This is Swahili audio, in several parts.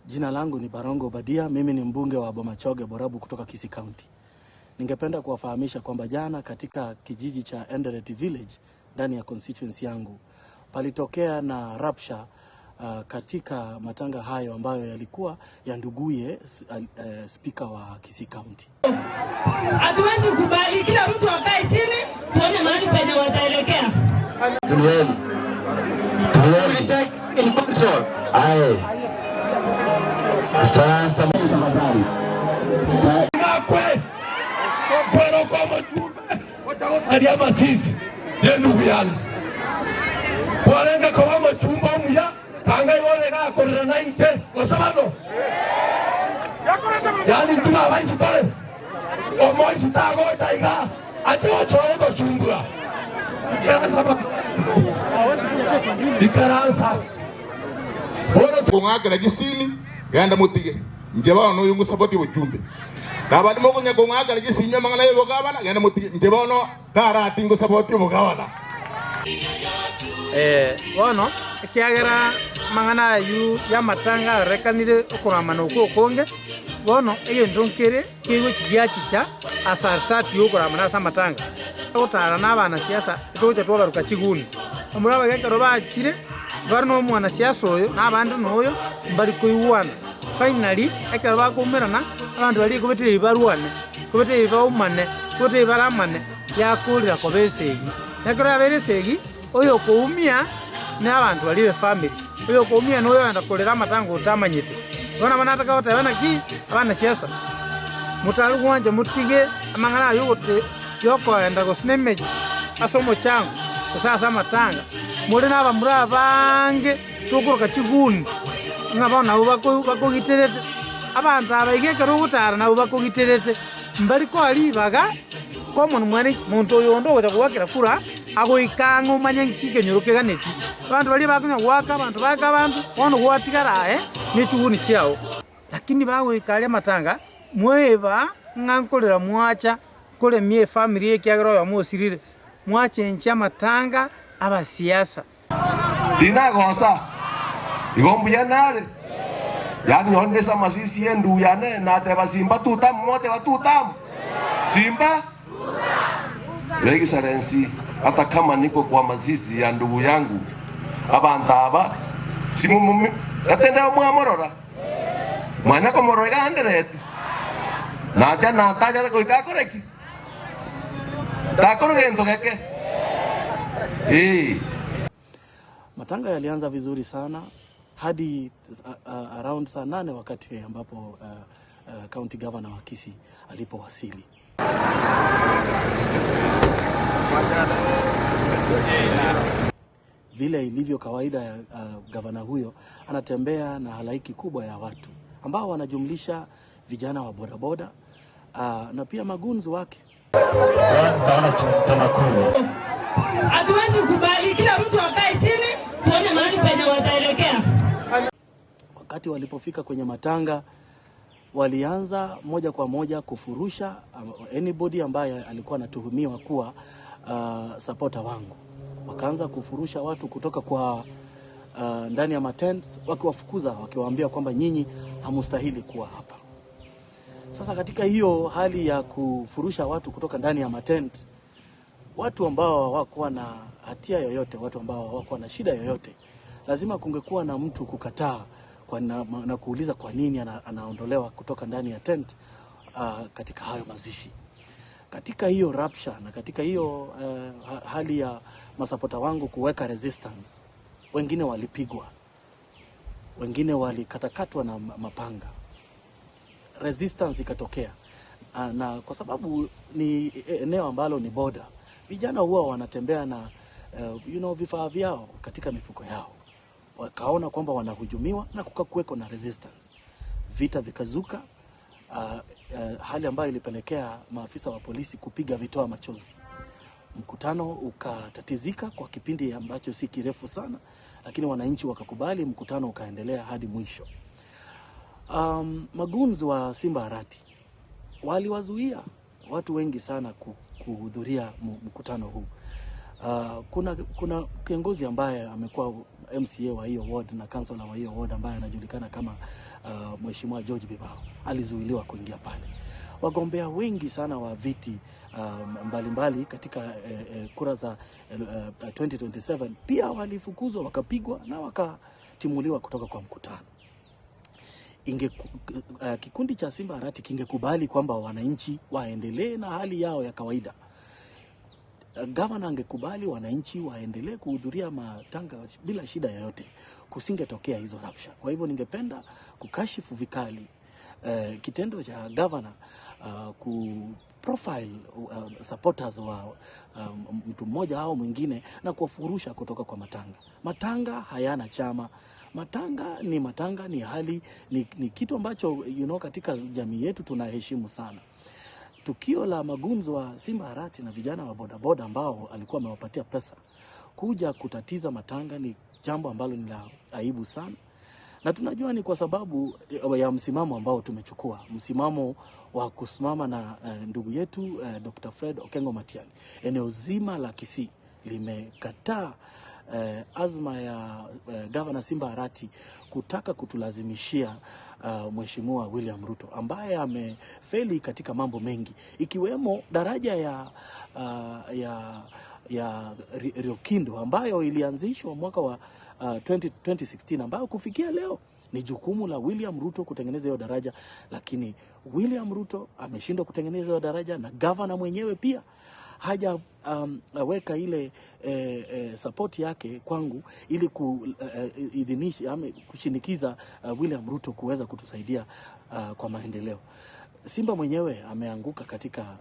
Jina langu ni Barongo Obadia, mimi ni mbunge wa Bomachoge Borabu kutoka Kisii County. Ningependa kuwafahamisha kwamba jana katika kijiji cha Enderet Village ndani ya constituency yangu palitokea na rapsha katika matanga hayo ambayo yalikuwa ya nduguye speaker wa Kisii County. Hatuwezi kubali kila mtu akae chini tuone mahali penye wataelekea. Tulieni in control. Sasa magari nakwe kwero kwa machumbe aliama sisi ndugu yangu kwalenga kwa machumba muya kanga yone na korera 90 osabano yani tuna baisi pale omoisi tago taiga atyo choe ko sumbua ikaransa bona kungakela kisini yanda mutige njeba no yungu support buchumbe dabali moko nyago ngakela kisinya mangana yebo kabana yanda mutige njeba no dara tingo support bugabana wono kiagera mangana yu ya matanga rekanire okuramana okokonge wono egendonkere kigo kigiachicha asarsati yokuramana sa matanga otara nabana siasa toje twabaruka kiguni omuraba gekero bakire barno mwana siasa oyo nabandi noyo mbari kuiwana finally ekero bakumirana abandu bali kubetire barwane kubetire baumane kubetire baramane yakulira kobesegi ekero aberesegi oyo kuumia n'abantu bali be family oyo kuumia noyo andakolera matango utamanyite bona manataka otabana ki abana siasa mutalu wanje mutige amangana yote yoko enda go snemeji asomo changu kusasa matanga muri naba murabange tukuruka kiguni ngabona ubakogiterete abantu abaigeka rugutara na ubakogiterete mbali ko ali baga common mwane muntu yondo oja kuwakira kura ago ikango manyankike nyuruke ganeti abantu bali bakunya waka abantu baka abantu ono gwatigara ni kiguni cyao lakini bawe ikale matanga mweba ngankolera mwacha kole mie family yekiagero ya musirire mwachencha matanga aba siasa dina gosa igombuya nale yani honde sama sisi endu yane na te basimba tutam mote batutam simba legi sarensi hata kama niko kwa mazizi ya ndugu yangu abantaba simu atenda mwamorora mwana ko moroga Enderet na jana taja ko ikakoreki takorogento keke Matanga yalianza vizuri sana hadi around saa 8 wakati ambapo county governor wa Kisii alipowasili. Vile ilivyo kawaida ya governor huyo anatembea na halaiki kubwa ya watu ambao wanajumlisha vijana wa bodaboda na pia magunzu wake. Hatuwezi kubali kila mtu akae chini tuone mahali penye wataelekea. Wakati walipofika kwenye matanga walianza moja kwa moja kufurusha anybody ambaye alikuwa anatuhumiwa kuwa supporter wangu. Wakaanza kufurusha watu kutoka kwa ndani ya matents wakiwafukuza wakiwaambia kwamba nyinyi hamustahili kuwa hapa. Sasa katika hiyo hali ya kufurusha watu kutoka ndani ya matent, watu ambao hawakuwa na hatia yoyote, watu ambao hawakuwa na shida yoyote, lazima kungekuwa na mtu kukataa na kuuliza kwa nini anaondolewa kutoka ndani ya tent katika hayo mazishi. Katika hiyo rapsha na katika hiyo hali ya masapota wangu kuweka resistance, wengine walipigwa, wengine walikatakatwa na mapanga. Resistance ikatokea na kwa sababu ni eneo ambalo ni border, vijana huwa wanatembea na vifaa vyao katika mifuko yao. Wakaona kwamba wanahujumiwa na kukakuweko na resistance. Vita vikazuka, hali ambayo ilipelekea maafisa wa polisi kupiga vitoa machozi. Mkutano ukatatizika kwa kipindi ambacho si kirefu sana, lakini wananchi wakakubali, mkutano ukaendelea hadi mwisho. Magunzi wa Simba Arati waliwazuia watu wengi sana kuhudhuria mkutano huu. Kuna kiongozi ambaye amekuwa MCA wa hiyo ward na councillor wa hiyo ward ambaye anajulikana kama Mheshimiwa George Bibao alizuiliwa kuingia pale. Wagombea wengi sana wa viti mbalimbali katika kura za 2027 pia walifukuzwa, wakapigwa na wakatimuliwa kutoka kwa mkutano. Kikundi cha Simba Arati kingekubali kwamba wananchi waendelee na hali yao ya kawaida, gavana angekubali wananchi waendelee kuhudhuria matanga bila shida yoyote, kusingetokea hizo rabsha. Kwa hivyo ningependa kukashifu vikali kitendo cha gavana ku profile supporters wa mtu mmoja au mwingine na kuwafurusha kutoka kwa matanga. Matanga hayana chama. Matanga ni hali, ni kitu ambacho katika jamii yetu tunaheshimu sana. Tukio la magunzo wa Simba Arati na vijana wa bodaboda ambao alikuwa amewapatia pesa kuja kutatiza matanga ni jambo ambalo ni la aibu sana, na tunajua ni kwa sababu ya msimamo ambao tumechukua, msimamo wa kusimama na ndugu yetu Dr. Fred Okengo Matiang'i. Eneo zima la Kisii limekataa azma ya Governor Simba Arati kutaka kutulazimishia Mheshimiwa William Ruto ambaye amefeli katika mambo mengi, ikiwemo daraja ya Riokindo ambayo ilianzishwa mwaka wa 2016 ambayo kufikia leo ni jukumu la William Ruto kutengeneza hiyo daraja, lakini William Ruto ameshindwa kutengeneza hiyo daraja, na governor mwenyewe pia haja weka ile support yake kwangu ili kuidhinisha kushinikiza William Ruto kuweza kutusaidia kwa maendeleo. Simba mwenyewe ameanguka katika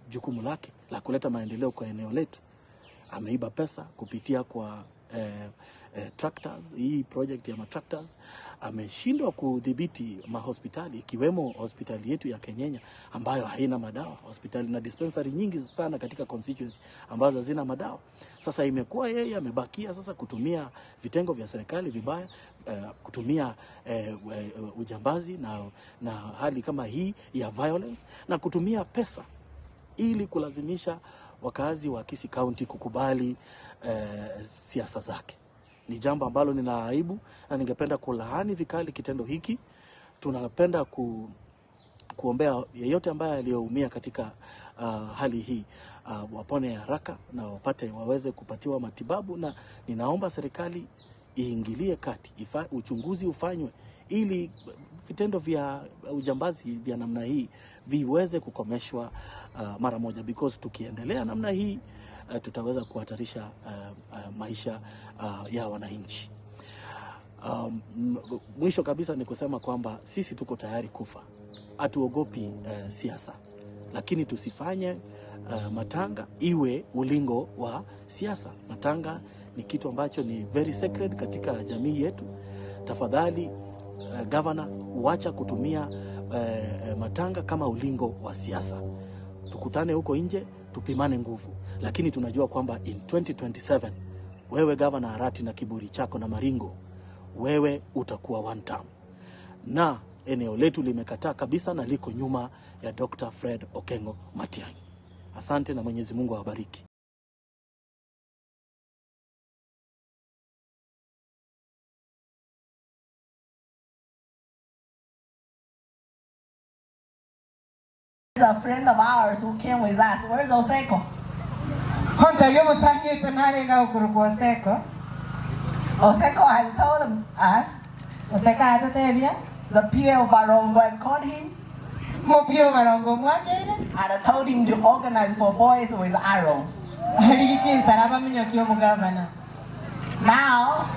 jukumu lake la kuleta maendeleo kwa eneo letu. Ameiba pesa kupitia kwa tractors, hii project ya matractors. Ameshindwa kudhibiti mahospitali, ikiwemo hospitali yetu ya Kenyenya ambayo haina madawa, hospitali na dispensary nyingi sana katika constituency ambazo hazina madawa. Sasa imekuwa yeye amebakia sasa kutumia vitengo vya serikali vibaya, kutumia ujambazi na hali kama hii ya violence, na kutumia pesa ili kulazimisha wakazi wa Kisii County kukubali siasa zake. Ni jambo ambalo nina aibu na ningependa kulaani vikali kitendo hiki. Tunapenda kuombea yeyote ambaye aliyoumia katika hali hii wapone haraka na waweze kupatiwa matibabu, na ninaomba serikali iingilie kati, uchunguzi ufanywe ili vitendo vya ujambazi vya namna hii viweze kukomeshwa mara moja, because tukiendelea namna hii tutaweza kuhatarisha maisha ya wananchi. Mwisho kabisa ni kusema kwamba sisi tuko tayari kufa, hatuogopi siasa, lakini tusifanye matanga iwe ulingo wa siasa. Matanga ni kitu ambacho ni very sacred katika jamii yetu. Tafadhali governor, wacha kutumia matanga kama ulingo wa siasa. Tukutane huko nje, tupimane nguvu, lakini tunajua kwamba in 2027 wewe Governor Arati na kiburi chako na maringo, wewe utakuwa one term, na eneo letu limekataa kabisa na liko nyuma ya Dr. Fred Okengo Matiang'i. Asante na Mwenyezi Mungu awabariki. A friend of ours who came with us. Where's Oseko? Oseko had told us, Oseko had to tell you, the PA of Barongo has called him. And I told him to organize for boys with arrows. Now,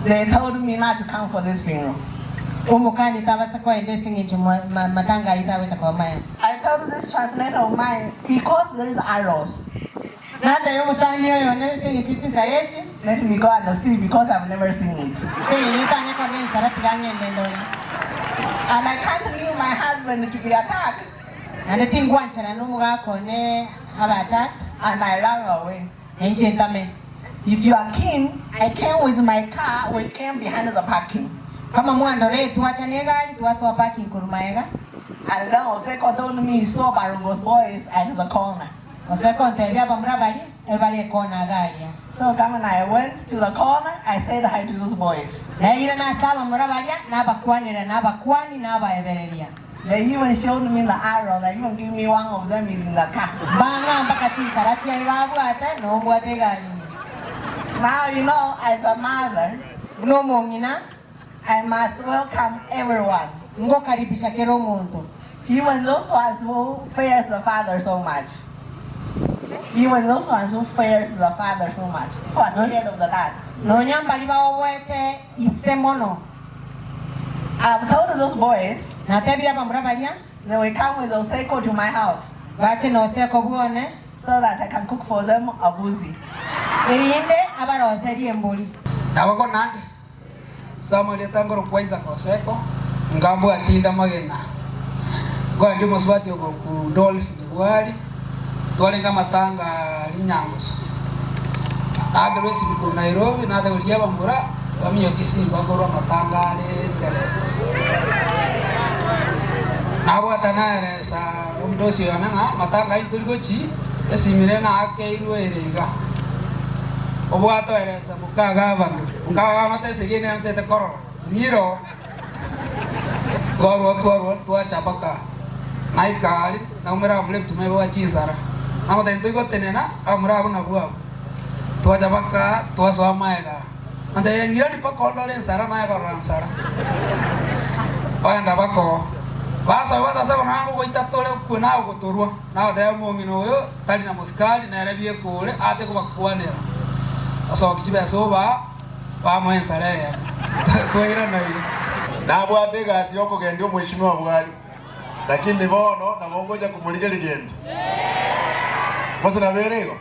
they told me not to come for this funeral. I told this translator of mine, because there is arrows, let me go and see, because I've never seen it. And I can't leave my husband to be attacked. And I ran away. If you are keen, I came with my car, we came behind the parking. And then Oseko told me he saw Barongo's boys at the corner. So when I went to the corner, I said hi to those boys. They even showed me the arrow. They even give me one of them is in the car. Now you know, as a mother, I must welcome everyone. Even those ones who fears the father so much. Even those ones who fears the father so much, who are scared of the dad. I've told those boys, they will come with Oseko to my house, so that I can cook for them a buzi. Samuel Tangoro Kwaiza Koseko, Ngambo Atinda Magena. Kwa ndio mswati uko ku Dolphin Bwali, twalenga matanga linyanguso. Agero siku Nairobi na uliya bambura, bamiyo kisimba ngoro matanga le tele. Nabo atanare sa umdosi yananga matanga itulgochi, esimire na ake irwerega. Obuato eresa mukaga bana. Mukaga mate segene ante te koro. Niro. Tua chapaka. Naikali na umera blem tume bawa chisara. Nama tentu iko tenena amra abuna buau. Tua chapaka tua soama ega. Ante ngira di pakol le sara na ega ran sara. Oya ndabako. Basa wata sa na ngo itatole kuna go torua. Na da mo mino yo tali na muskali na rebie kule ate ko bakwanera. So kichibe soba ba mo ensare ya tuira na hiyo na bwate gasi yoko gendio mheshimiwa Bwali lakini bono na mongoja kumulije ligendo basi na berego